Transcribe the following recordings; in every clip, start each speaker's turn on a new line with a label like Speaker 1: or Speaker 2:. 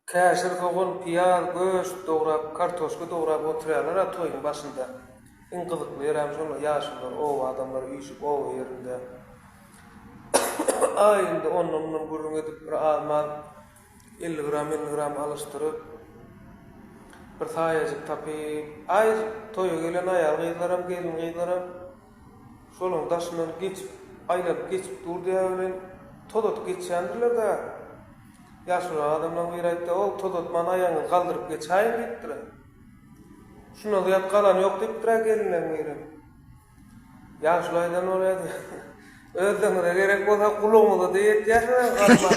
Speaker 1: Käşir soğan, piyaz, göş doğrap, kartoşka doğrap oturýarlar toýun başynda. Iň gyzykly ýeräm şol ýaşylar, o adamlar üýşüp o ýerinde. Aýynda ondan gurrun edip bir alman 50 gram 50 gram alyşdyryp bir saýaجyk tapyp, aýr toýa gelen aýal gyzlaram, gelin gyzlaram şolaň daşyndan geçip, aýlap geçip durdy bilen todot geçýändiler da. Yaşlı adamlar bir ayda o todotman ayağını kaldırıp geçayım deyipdir. Şuna duyat kalan yok deyipdir gelinler mirim. Yaşlı aydan oraya da öldüğünü de gerek olsa kulumu da deyip yaşlı kalma.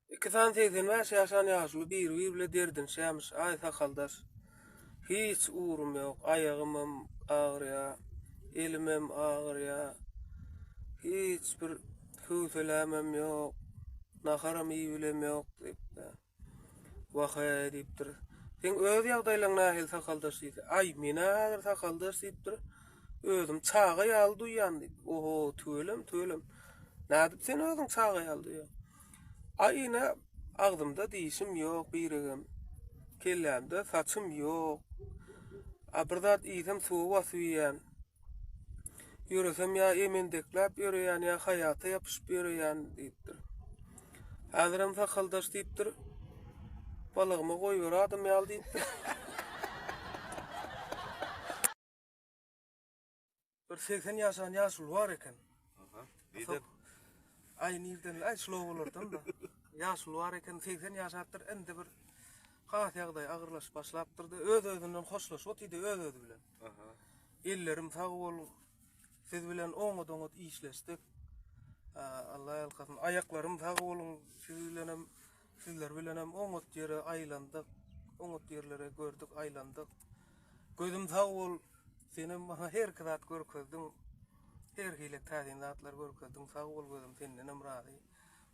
Speaker 1: İki tane teyzen var yaşan yaşlı bir bile derdin şeymiş ay sakaldaş. Hiç uğrum yok, ayağımım ağrıya, elimim ağrıya. Hiçbir hüfelemem yok, nakaram iyi bilem yok deyipdi. Vakaya deyipdir. Sen öz ýagdaýlaryň nähil sakaldaş diýdi. Ay mene häzir sakaldaş diýipdir. Özüm çağa ýaly duýýan diýdi. Oho, tölem. Nädip sen özüň çağa ýaly duýýan? Aýyna agdymda diýişim ýok, biregem. Kellämde saçym ýok. Abirdat iýsem suw wasyýan. Yürüsem ya emendeklap yürüyen ya hayata yapışıp yürüyen deyipdir. Häzirim sakaldaş deyipdir. Balygymy goýup adım ýal deyipdir. Bir 80 ýaşan ýaşul var eken.
Speaker 2: Bidep
Speaker 1: Ay nirden ay şlo bolardan da. Ýaşul var eken 80 ýaşatdyr endi bir has ýagdaý agyrlaş başlapdyrdy. Öz-özünden hoşlaşyp otdy öz-özü bilen. Ellerim sag bol. Siz bilen oňa-doňa işleşdik. Allah ýalkasyn. Ayaklarym sag bolun. Sizler bilenem oňa ýere aýlandyk. Oňa ýerlere gördük, aýlandyk. Gözüm sag bol. Senem bana her kızat görkezdiň. Her hile täzin zatlar görkezdiň. Sag bol gözüm senden razy.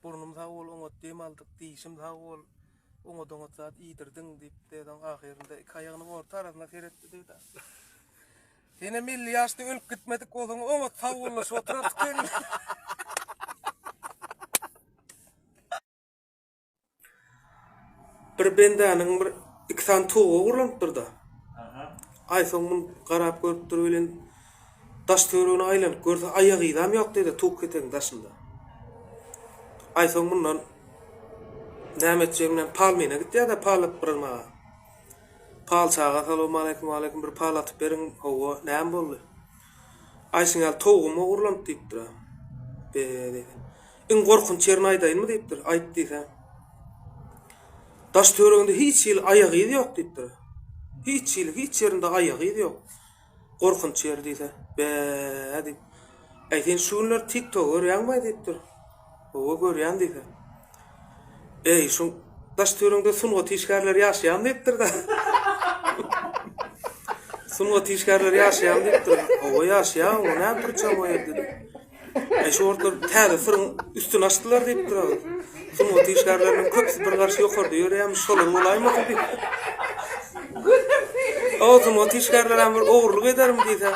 Speaker 1: Burnum sag bol, oňa dem aldyk, diýişim sag bol. Oňa-doňa zat iýdirdiň diýip deň ahirinde iki aýagyny orta arasynda seretdi diýdi. Sene 50 ýaşda ölüp gitmedik bolsaň oňa sag bollaşyp oturapdyk. Bir bendäniň bir iki tane toğu gurlanıpdyrda. Ay soňun garap görüp durup bilen daş töregine aýlanyp görse aýagy ýam ýok diýdi tuğ keteň daşynda. Ay soň mundan näme etjegimden palmyna gitdi da palat birma. Pal çağa assalamu aleykum bir pal atyp beriň howa näme boldy? Ay siňal toğumy gurlanıp diýipdir. Beli. Iň gorkunç ýerini aýdaýynmy diýipdir. Aýt diýsen. Daş töreginde hiç ýyl aýagy ýok diýipdir. Hiç ýerinde aýagy ýok. Gorkunç ýer diýse. Beli. Aýten şunlar TikTok görýänmi diýipdir. Owa görýän diýse. Ey şu daş töreginde sunga tişgärler ýaşaýan diýipdir da. Sunga tişgärler ýaşaýan diýipdir. Owa ýaşaýan, o näme turçam o ýerde. Şu ortalar täze fırın üstüne açtılar diýipdir. Sunga tişgärleriň köpsi bir garşy ýokarda ýöreýän şolar bolaýmy diýip. O sunga tişgärler hem bir ogurluk ederim diýse.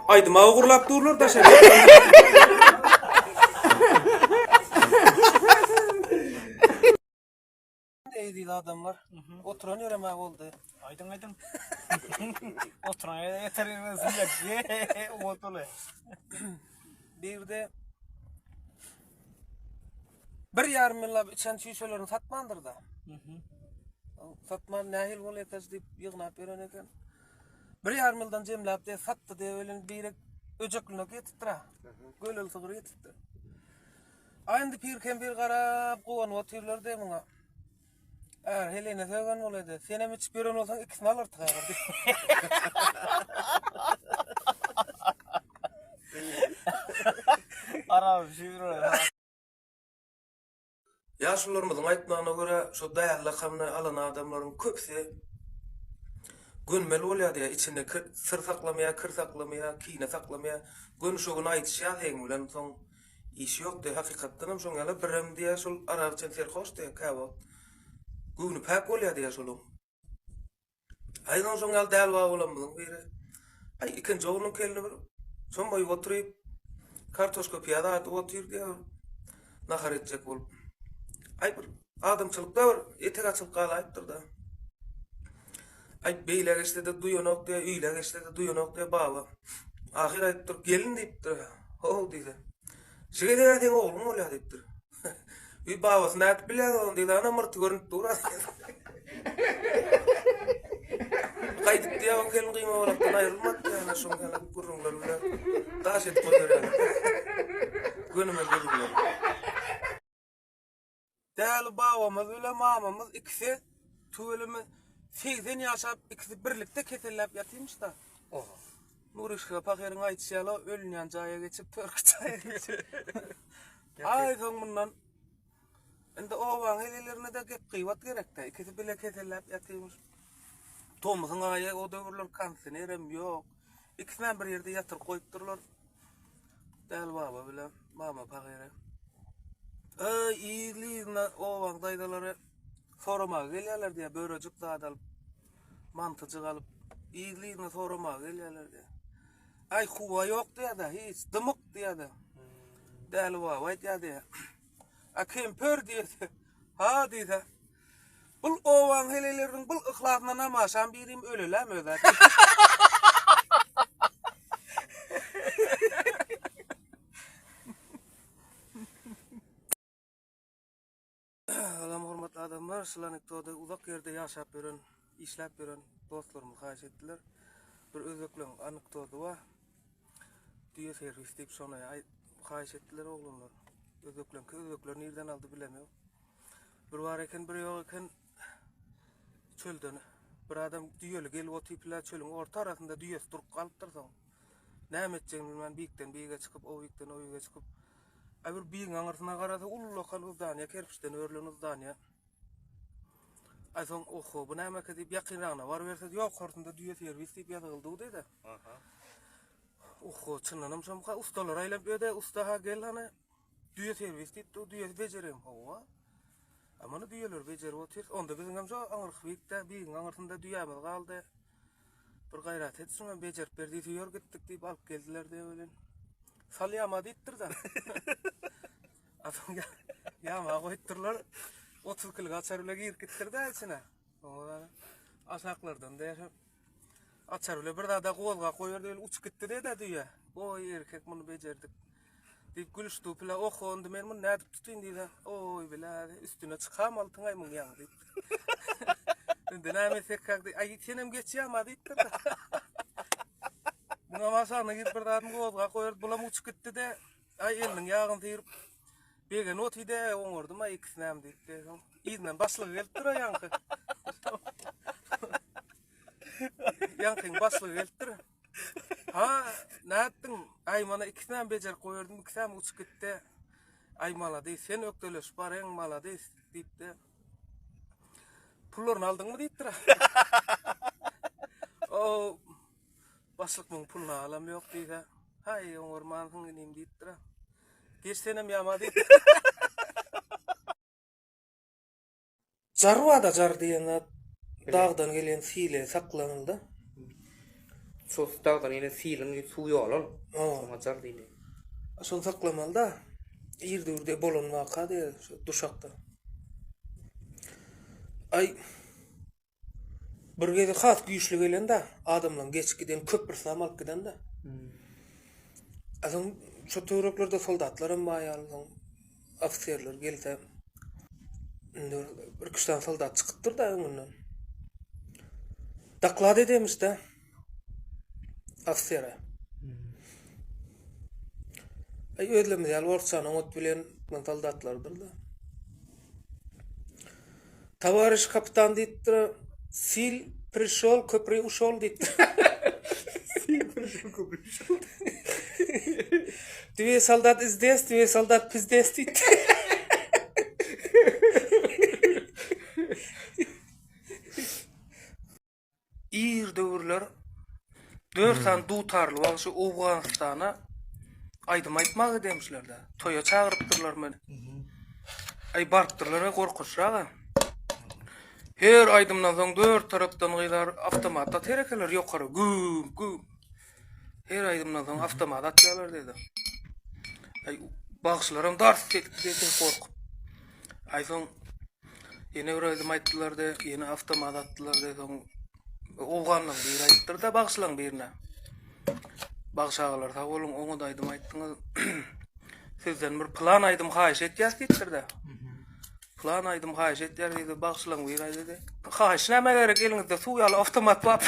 Speaker 1: Aýdyma ogurlap durlar da şeýle. Eýdi adamlar. Oturan ýöremäk boldy.
Speaker 2: aydın. Oturan yeter ye otole.
Speaker 1: Bir de 1,5 milla içen şişelerini satmandır da. Satman nähil bolýar diýip ýygnap beren eken. 1,5 mildan jemläp de satdy diýip ölen bir öjekline getipdir. Gölel sygyr getipdir. Aýyndy pirken bir garap gowanyp oturýarlar de muňa. Helene sögen bolady. Senem içip beren bolsaň ikisini alardyk agyrdy.
Speaker 2: Arab şiir.
Speaker 1: Yaşlılarımızın aýtmagyna görä şu daýal lakamyny alan adamlaryň köpsi gönmeli bolýar diýär, içinde sır saklamaya, kır saklamaya, kine saklamaya, gönüşügini aýtýar heň bilen soň iş ýok diýär. Hakykatdan hem şoň ýaly birim diýär şol arabça serhoş diýär käwap. Güni päp bolýar diýär şol. Aýdan şoň ýaly däl wa bolamyň biri. Ay ikinji ogluň kelini bir şoň boýup oturyp kartoşka piyada atyp oturýar diýär. Nahar etjek bolup Ay bir adamçılıkda bir etek açılıp galayıptır da. Ay beyler işte de duyanok diye, üyler işte de duyanok diye baba. Ahir ayıptır, gelin deyiptir. O deydi. Şöyle de oğlum ol ya deyiptir. Bir babası ne yapıp biledi onu deydi. Ana mırtı görünüp dura. Kaydık diye o kelin kıyma olaktan ayrılmak yani. Şun kelin kurrunlar bile. Taş et koyuyor yani. Gönüme gönüme. Değerli babamız öyle mamamız ikisi tüvelimi 80 yaşap ikisi birlikte ketellep yatıymış da.
Speaker 2: Oha.
Speaker 1: Nurişka pakerin aytışyala ölünyan caya geçip törk caya geçip. Ay son bundan. Ende ovan helelerine de gep kıyvat gerek de. İkisi bile ketellep yatıymış. Tomusun ayı o dövrler kansın erem yok. İkisinden bir yerde yatır koyup dururlar. Değerli baba bile mama pakeri. İyiliğine ovan daydaları soruma gelirler diye böröcük dağdalıp mantıcık alıp iyiliğine soruma gelirler diye. Ay kuva yok diye de hiç dımık diye de. Değerli baba diye de. Akim pör diye de. Ha diye de. Bul ovan helelerin bul ıhlafına namaşan birim ölülem öder. Alam hormatly adamlar, şulanykda uzak yerde yaşap beren, işläp beren dostlarymyz haýyş etdiler. Bir özeklen anekdota var. Diýe servis diýip şonu haýyş etdiler oglanlar. Özekler nerden aldy bilemem. Bir var eken, bir ýok eken çölden bir adam düýeli gelip otyplar çölüň orta arasynda düýesi durup galypdyr soň. Näme etjegini bilmän biýikden biýige çykyp, o biýikden o biýige çykyp. Bir biýiň aňyrsına garada ullakal uzdanya, kerpiçden örlen uzdanya. Ay soň oho, bu näme diýip ýakynragyna bar berse, ýok hortunda düýe servis diýip ýazyldy dedi.
Speaker 2: Aha.
Speaker 1: Oho, çynlanam şomka ustalar aýlap öde, usta ha gel hana düýe servis diýip, düýe bejerem. Hawa. Amana düýeler bejerip otyr. Onda biziň hem şo aňyrk biýikde, biýiň aňyrsynda düýämiz galdy. Bir gaýrat etsin, bejerip berdi, ýör gitdik diýip alyp geldiler diýip ölen. Salyama diýipdir da. Adamga ýama goýdurlar. 30 kilo açarula girip gittirdi içine. Aşaklardan da açarula bir daha da golga koyar diýip uçup gitdi de diýe. Oy erkek bunu bejerdik. Diýip gülüşdi pila oxondy men bunu nädip tutyn diýdi. Oy bilä üstüne çykam altyň aýmyň ýaň diýip. Indi näme sekak diýip ay senem geçýärmi diýipdir da. Buna masany gidip bir daha golga koyar bulam uçup gitdi de ay eliniň ýagyny diýip begen otide oňurdum ay ikisinem diýdi. İzmen başlygy gelipdir ýaňky. Ýaňkyň başlygy gelipdir. Ha, näetdiň? Ay mana ikisinem bejer goýardym, ikisinem uçup gitdi. Ay malady, sen ökdeleş bareň malady diýipdi. Pullaryny aldyňmy diýipdir. O başlykmyň puluna alam ýok diýdi. Hay, oňurmanyň inem diýipdir. Geçsenem ýama diýip. Jarwa da jar diýene dağdan gelen sile saklanyldy.
Speaker 3: Şu dağdan yine silin suyu alal. Ona jar diýdi.
Speaker 1: Şol saklamaly da ýerde bolan waka diýer, şu duşakda. Ay bir gezi has güýçli gelen da adamlaryň geçip giden köpür samalyp giden da. Azam şu töwreklerde soldatlarym baýalyň ofisiýerler gelse bir kişiden soldat çıkıptır da önünden. Daklad edemiş de ofisiyere. Ay ödlemiz yal orçanı ot bilen soldatlardır da. Tavariş kapitan diýipdir, sil prişol köprü uşol diýipdir.
Speaker 3: Sil prişol köprü uşol.
Speaker 1: Dwie soldat izdes, dwie soldat pizdes diýipdir. İr döwürler 4 tane dutarly wagşy Awganistana aýdym aýtmak edemişler de. Toya çagyrypdyrlar meni. Ay barpdyrlar gorkunçraga. Her aýdymdan soň 4 tarapdan gylar awtomatda terekeler ýokary güm güm. Her aýdymdan soň awtomat atýarlar dedi. Ay bagşylarym dars etdi diýip gorkup. Aysoň ýene bir aýdym aýtdylar da, ýene avtomat atdylar da, soň oğanlyň bir aýtdyr da bagşlaň birine. Bagşagalar sag bolun, oňa da aýdym aýtdyňyz. Sizden bir plan aýdym haýyş etýäs diýipdir da. Plan aýdym haýyş etýär diýdi, bagşlaň bir aýdy. Haýyş näme gerek eliňizde suw ýaly avtomat bar.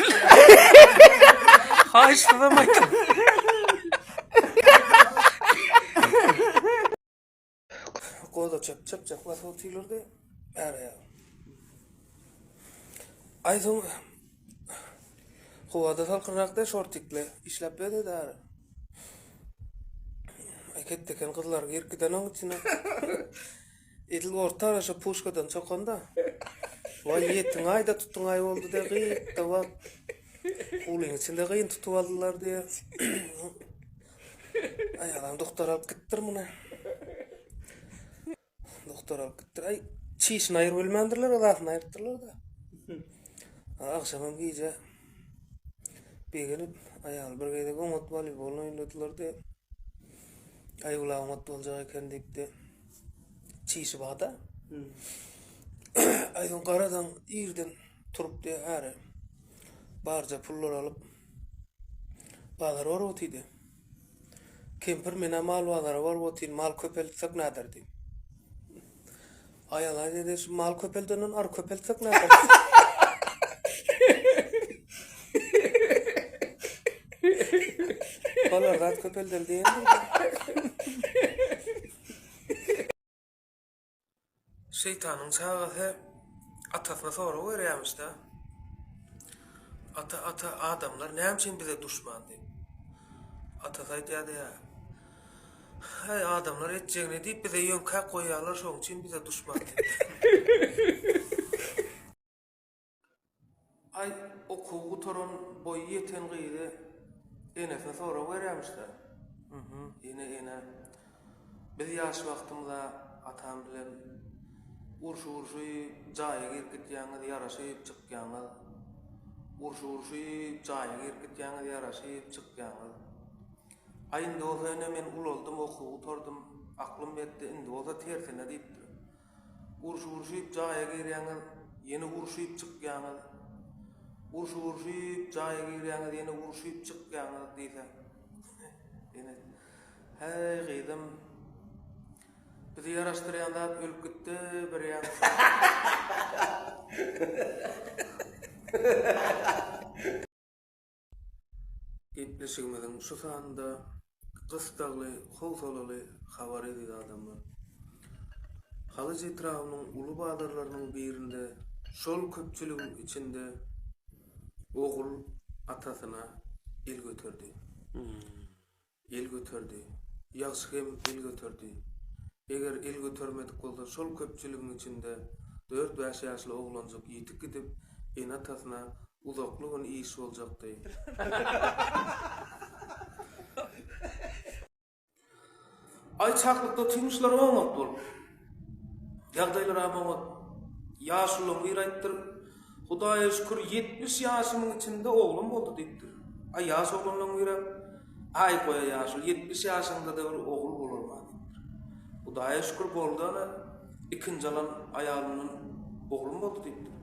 Speaker 1: Haýyş da maýtdy. Koda çap was otilerde ara. Aysoň Howada salkynrakda şortikle işläp berdi da. Ketdiken kızlar erkiden oň içine. Edil orta araşa pushkadan çokanda. Vay yetin ayda tutun ay oldu da gıyık da var. Ulun içinde gıyın tutup aldılar diye. Ay adam doktor alıp gittir muna. Doktor alıp gittir. Ay çişini ayır bilmendirler, adasını ayırttırlar da. Akşamam giyce bir gelip ayal bir geyde gomat voleybol oynadılar diye. Ay ula gomat olacak eken deyip de çişi bağda. Aydan qaradan irden turup diye ara. Barca pullar alıp bazar var otiydi. Kempir mena mal bazar var otiyin, mal köpeltsek nadir deyim. Ayal ay dedi, mal köpeldenin ar köpeltsek nadir. Olar rat köpelden deyin. Şeytanın çağısı atasına sonra öğrenmiş da. Ata adamlar ne için bize düşman deyip. Ata saydı ya. Hey adamlar eteceğini deyip bize yönka koyarlar, şoň için bize düşman deyip. Ay okugu toron boyu yeten gıydı. Enesine sonra öğrenmiş da. Yine. Biz yaş vaxtımda atam bilen urşu jaya girgit ýaňy ýaraşyp çykýaňy. Urşu jaya girgit ýaňy ýaraşyp çykýaňy. Ay indi olsa men ul oldum, okuw tordum, aklym etdi, indi olsa tersine diýipdir. Urşu jaya girýäňy, ýene urşyp çykýaňy. Urşu jaya girýäňy, ýene urşyp çykýaňy diýse. Ýene hey gydym. Bizi yaraşdyrýanda ölüp gitdi bir ýa. Gepleşigimizin şu sanda gysgaly, howsalaly habar edildi adamlar. Halyjy etrawynyň uly badarlarynyň birinde şol köpçüligiň içinde ogul atasyna el götürdi. El götürdi. Ýaşy hem el götürdi. Eger el götürmedik bolsa şol köpçüligiň içinde 4-5 ýaşly oglanjak ýitip gidip en atasyna uzaklygyny iş boljakdy. Ay çaklykda tüýmüşler oňat bolup. Ýagdaýlar ama ýaşlyň bir aýtdyr. Hudaýa şükür 70 ýaşymyň içinde oglum boldy diýipdir. Ay ýaş oglanyň biri ay goýa ýaşy 70 ýaşynda da bir ogul bolarman. Hudaýa şükür boldyna ikinji alan aýalynyň oglum boldy diýipdir.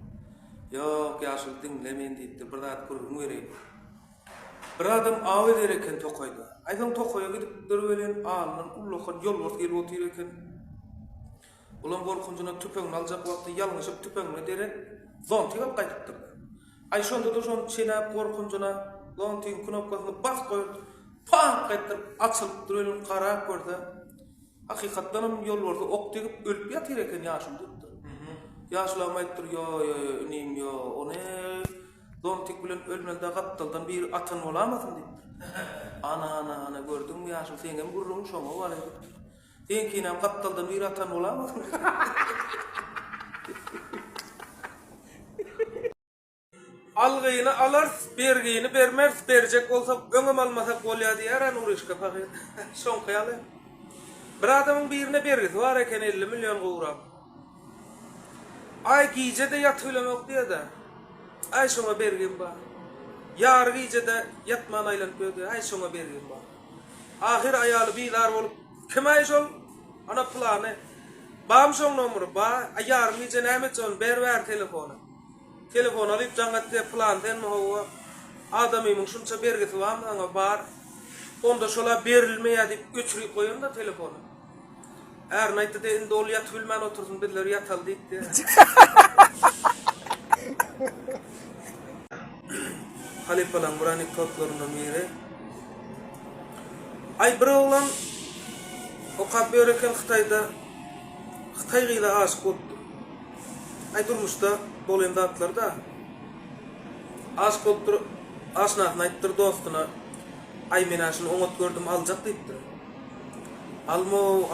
Speaker 1: Ýok ýaşyl diňlemen diýipdir. Bir zat görüň bereyim. Bir adam awy dereken tokoýda. Aýdan tokoýa gidip dörbelen alynyň ullakan ýol bolup gelip otyr eken. Ulan gorkunjuna tüpeňini aljak wagtda ýalňyşyp tüpeňini derek zontyga gaýdypdyr. Ay şonda da şon çenap gorkunjuna zontyň knopkasyny bas goýup, pan gaýdyp açylyp durýan garap gördi. Hakykatdan hem ýol bolsa ok tegip ölüp ýatyr eken ýaşym diýipdir. Ýaşlam aýtdyr, nim ýo, ony zontyk bilen ölmelde gatdaldan bir atan bolamazyn diýipdir. Ana gördüňmi ýaşym, sen hem gurrun şoňa bar edip. Sen kinem gatdaldan bir atan bolamazyn. Algyny alar, bergini bermez, berjek bolsa öňem almasak bolýar diýär Nurişka pagy. Şoň hyýaly. Bir adamyň birine bergisi bar eken 50 milyon gowrak. Ay giyce de yatıylamak diye de. Ay şuna bergin ba. Yar giyce de yatman aylanıp ödü. Ay şuna bergin ba. Ahir ayalı bilar olup. Kim ay şol? Ana planı. Bam şoň numary, ba ayarmy jenäme çon ber telefonu. Telefon alyp jaňatda plan den howa. Adamymyň şunça bergisi bam aňa bar. Onda şola berilmeýär diýip göçüri goýan da telefonu. Her naýtda indi ol ýat bilmän otursun bizler ýatal diýdi. Halip bilen burany toplaryndan biri. Ay bir oglan okap bereken Xitayda Xitay gyla aşyk boldy. Ay durmuşda bolenda atlarda aşyk boldy. Aşnagyny aýtdyr dostuna. Ay men aşyny oňat gördüm aljak diýipdir.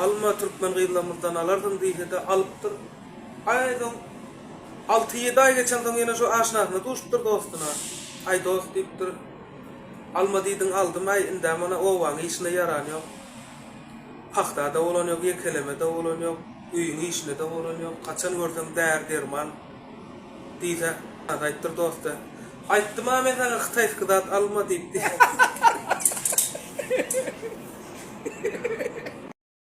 Speaker 1: Alma Türkmen gıylamızdan alardım diýdi de alypdyr. Aýdym 6-7 ay geçenden ýene şu aşnagyny duşdyr dostuna. Ay dost diýipdir. Alma diýdiň aldym ay inde mana owaň işine yaran ýok. Hakda da bolan ýok, ýekeleme de bolan ýok, üýüň işine de bolan ýok. Kaçan görsem derman diýse aýtdyr dosta. Aýtdym men sana Xitay kıdat alma diýipdi.